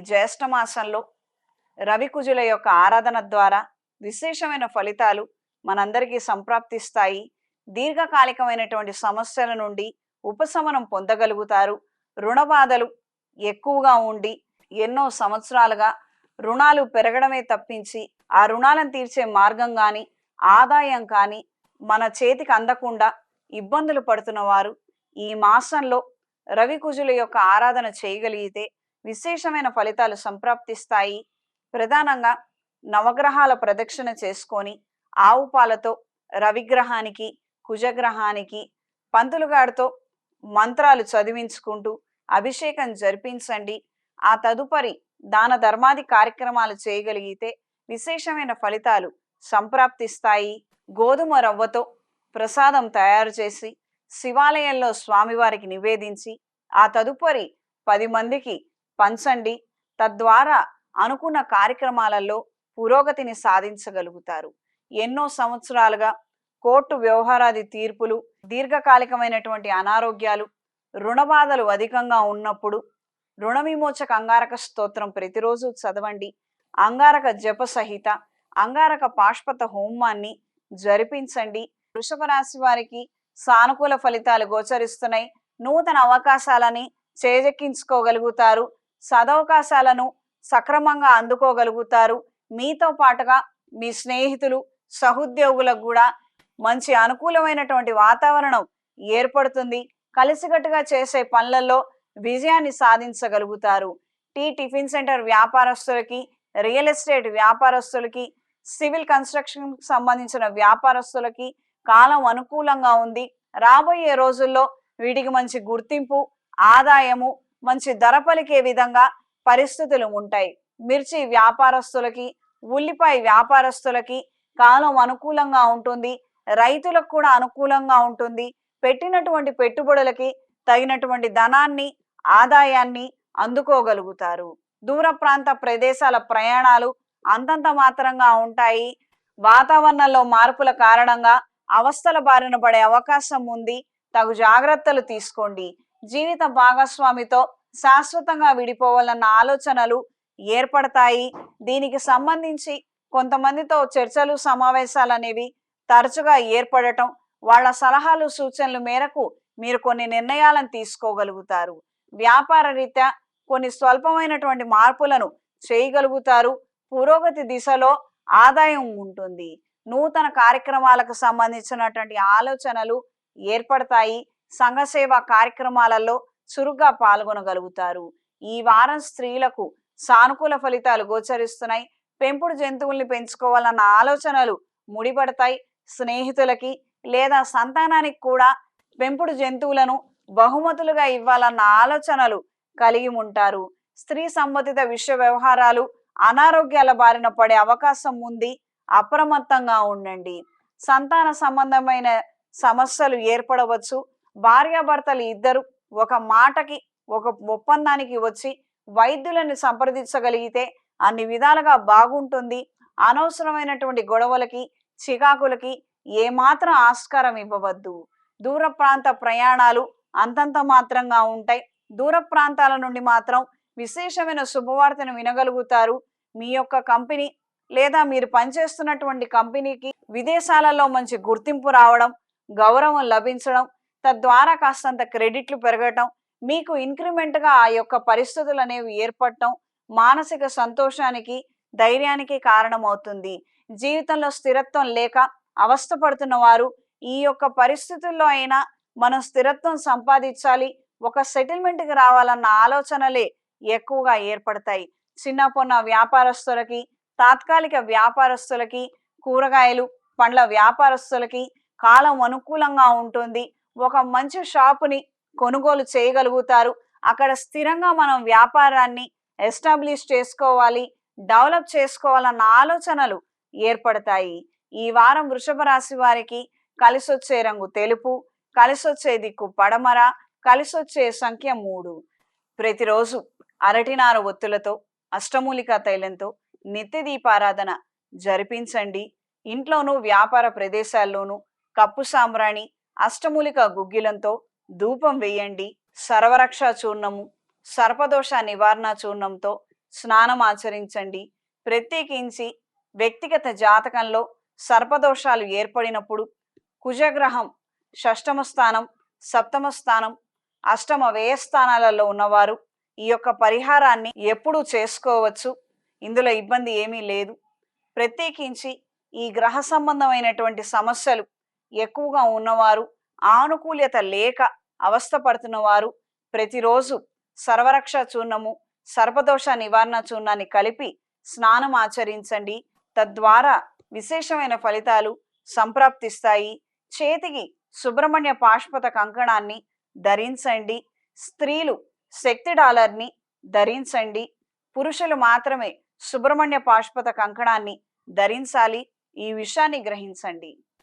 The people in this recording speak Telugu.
జ్యేష్ఠ మాసంలో రవికుజుల యొక్క ఆరాధన ద్వారా విశేషమైన ఫలితాలు మనందరికీ సంప్రాప్తిస్తాయి. దీర్ఘకాలికమైనటువంటి సమస్యల నుండి ఉపశమనం పొందగలుగుతారు. రుణ బాధలు ఎక్కువగా ఉండి ఎన్నో సంవత్సరాలుగా రుణాలు పెరగడమే తప్పించి ఆ రుణాలను తీర్చే మార్గం కానీ ఆదాయం కానీ మన చేతికి అందకుండా ఇబ్బందులు పడుతున్న వారు ఈ మాసంలో రవికుజుల యొక్క ఆరాధన చేయగలిగితే విశేషమైన ఫలితాలు సంప్రాప్తిస్తాయి. ప్రధానంగా నవగ్రహాల ప్రదక్షిణ చేసుకొని ఆవు పాలతో రవిగ్రహానికి కుజగ్రహానికి పంతులుగాడితో మంత్రాలు చదివించుకుంటూ అభిషేకం జరిపించండి. ఆ తదుపరి దాన ధర్మాది కార్యక్రమాలు చేయగలిగితే విశేషమైన ఫలితాలు సంప్రాప్తిస్తాయి. గోధుమ రవ్వతో ప్రసాదం తయారు చేసి శివాలయంలో స్వామివారికి నివేదించి ఆ తదుపరి 10 మందికి పంచండి. తద్వారా అనుకున్న కార్యక్రమాలలో పురోగతిని సాధించగలుగుతారు. ఎన్నో సంవత్సరాలుగా కోర్టు వ్యవహారాది తీర్పులు, దీర్ఘకాలికమైనటువంటి అనారోగ్యాలు, రుణ బాధలు అధికంగా ఉన్నప్పుడు రుణ విమోచక అంగారక స్తోత్రం ప్రతిరోజు చదవండి. అంగారక జప సహిత అంగారక పాష్పత హోమాన్ని జరిపించండి. వృషభ రాశి వారికి సానుకూల ఫలితాలు గోచరిస్తున్నాయి. నూతన అవకాశాలని చేజెక్కించుకోగలుగుతారు. సదవకాశాలను సక్రమంగా అందుకోగలుగుతారు. మీతో పాటుగా మీ స్నేహితులు, సహోద్యోగులకు కూడా మంచి అనుకూలమైనటువంటి వాతావరణం ఏర్పడుతుంది. కలిసికట్టుగా చేసే పనులలో విజయాన్ని సాధించగలుగుతారు. టిఫిన్ సెంటర్ వ్యాపారస్తులకి, రియల్ ఎస్టేట్ వ్యాపారస్తులకి, సివిల్ కన్స్ట్రక్షన్ సంబంధించిన వ్యాపారస్తులకి కాలం అనుకూలంగా ఉంది. రాబోయే రోజుల్లో వీటికి మంచి గుర్తింపు, ఆదాయము, మంచి ధర పలికే విధంగా పరిస్థితులు ఉంటాయి. మిర్చి వ్యాపారస్తులకి, ఉల్లిపాయ వ్యాపారస్తులకి కాలం అనుకూలంగా ఉంటుంది. రైతులకు కూడా అనుకూలంగా ఉంటుంది. పెట్టినటువంటి పెట్టుబడులకి తగినటువంటి ధనాన్ని, ఆదాయాన్ని అందుకోగలుగుతారు. దూర ప్రాంత ప్రదేశాల ప్రయాణాలు అంతంత మాత్రంగా ఉంటాయి. వాతావరణంలో మార్పుల కారణంగా అవస్థల బారిన పడే అవకాశం ఉంది. తగు జాగ్రత్తలు తీసుకోండి. జీవిత భాగస్వామితో శాశ్వతంగా విడిపోవాలన్న ఆలోచనలు ఏర్పడతాయి. దీనికి సంబంధించి కొంతమందితో చర్చలు, సమావేశాలు అనేవి తరచుగా ఏర్పడటం, వాళ్ళ సలహాలు, సూచనల మేరకు మీరు కొన్ని నిర్ణయాలను తీసుకోగలుగుతారు. వ్యాపార రీత్యా కొన్ని స్వల్పమైనటువంటి మార్పులను చేయగలుగుతారు. పురోగతి దిశలో ఆదాయం ఉంటుంది. నూతన కార్యక్రమాలకు సంబంధించినటువంటి ఆలోచనలు ఏర్పడతాయి. సంఘ సేవా కార్యక్రమాలలో చురుగ్గా పాల్గొనగలుగుతారు. ఈ వారం స్త్రీలకు సానుకూల ఫలితాలు గోచరిస్తున్నాయి. పెంపుడు జంతువుల్ని పెంచుకోవాలన్న ఆలోచనలు ముడిపడతాయి. స్నేహితులకి లేదా సంతానానికి కూడా పెంపుడు జంతువులను బహుమతులుగా ఇవ్వాలన్న ఆలోచనలు కలిగి ఉంటారు. స్త్రీ సంబంధిత విషయ వ్యవహారాలు అనారోగ్యాల బారిన పడే అవకాశం ఉంది. అప్రమత్తంగా ఉండండి. సంతాన సంబంధమైన సమస్యలు ఏర్పడవచ్చు. భార్యాభర్తలు ఇద్దరు ఒక మాటకి, ఒక ఒప్పందానికి వచ్చి వైద్యులను సంప్రదించగలిగితే అన్ని విధాలుగా బాగుంటుంది. అనవసరమైనటువంటి గొడవలకి, చికాకులకి ఏమాత్రం ఆస్కారం ఇవ్వవద్దు. దూర ప్రాంత ప్రయాణాలు అంతంత మాత్రంగా ఉంటాయి. దూర ప్రాంతాల నుండి మాత్రం విశేషమైన శుభవార్తను వినగలుగుతారు. మీ యొక్క కంపెనీ లేదా మీరు పనిచేస్తున్నటువంటి కంపెనీకి విదేశాలలో మంచి గుర్తింపు రావడం, గౌరవం లభించడం, తద్వారా కాస్తంత క్రెడిట్లు పెరగటం, మీకు ఇంక్రిమెంట్గా ఆ యొక్క పరిస్థితులు అనేవి ఏర్పడటం మానసిక సంతోషానికి, ధైర్యానికి కారణమవుతుంది. జీవితంలో స్థిరత్వం లేక అవస్థపడుతున్న వారు ఈ యొక్క పరిస్థితుల్లో అయినా మనం స్థిరత్వం సంపాదించాలి, ఒక సెటిల్మెంట్కి రావాలన్న ఆలోచనలే ఎక్కువగా ఏర్పడతాయి. చిన్న పొన్న వ్యాపారస్తులకి, తాత్కాలిక వ్యాపారస్తులకి, కూరగాయలు, పండ్ల వ్యాపారస్తులకి కాలం అనుకూలంగా ఉంటుంది. ఒక మంచి షాపుని కొనుగోలు చేయగలుగుతారు. అక్కడ స్థిరంగా మనం వ్యాపారాన్ని ఎస్టాబ్లిష్ చేసుకోవాలి, డెవలప్ చేసుకోవాలన్న ఆలోచనలు ఏర్పడతాయి. ఈ వారం వృషభ రాశి వారికి కలిసొచ్చే రంగు తెలుపు, కలిసొచ్చే దిక్కు పడమర, కలిసొచ్చే సంఖ్య 3. ప్రతిరోజు అరటినార ఒత్తులతో, అష్టమూలికా తైలంతో నిత్య దీపారాధన జరిపించండి. ఇంట్లోనూ వ్యాపార ప్రదేశాల్లోనూ కప్పు సాంబ్రాణి, అష్టమూలిక గుగ్గిలంతో ధూపం వేయండి. సర్వరక్ష చూర్ణము, సర్పదోష నివారణ చూర్ణంతో స్నానం ఆచరించండి. ప్రత్యేకించి వ్యక్తిగత జాతకంలో సర్పదోషాలు ఏర్పడినప్పుడు, కుజగ్రహం షష్టమ స్థానం, సప్తమ స్థానం, అష్టమ వ్యయ స్థానాలలో ఉన్నవారు ఈ యొక్క పరిహారాన్ని ఎప్పుడూ చేసుకోవచ్చు. ఇందులో ఇబ్బంది ఏమీ లేదు. ప్రత్యేకించి ఈ గ్రహ సంబంధమైనటువంటి సమస్యలు ఎక్కువగా ఉన్నవారు, ఆనుకూల్యత లేక అవస్థపడుతున్నవారు ప్రతిరోజు సర్వరక్ష చూర్ణము, సర్పదోష నివారణ చూర్ణాన్ని కలిపి స్నానం ఆచరించండి. తద్వారా విశేషమైన ఫలితాలు సంప్రాప్తిస్తాయి. చేతికి సుబ్రహ్మణ్య పాశుపత కంకణాన్ని ధరించండి. స్త్రీలు శక్తి డాలర్ని ధరించండి. పురుషులు మాత్రమే సుబ్రహ్మణ్య పాశుపత కంకణాన్ని ధరించాలి. ఈ విషయాన్ని గ్రహించండి.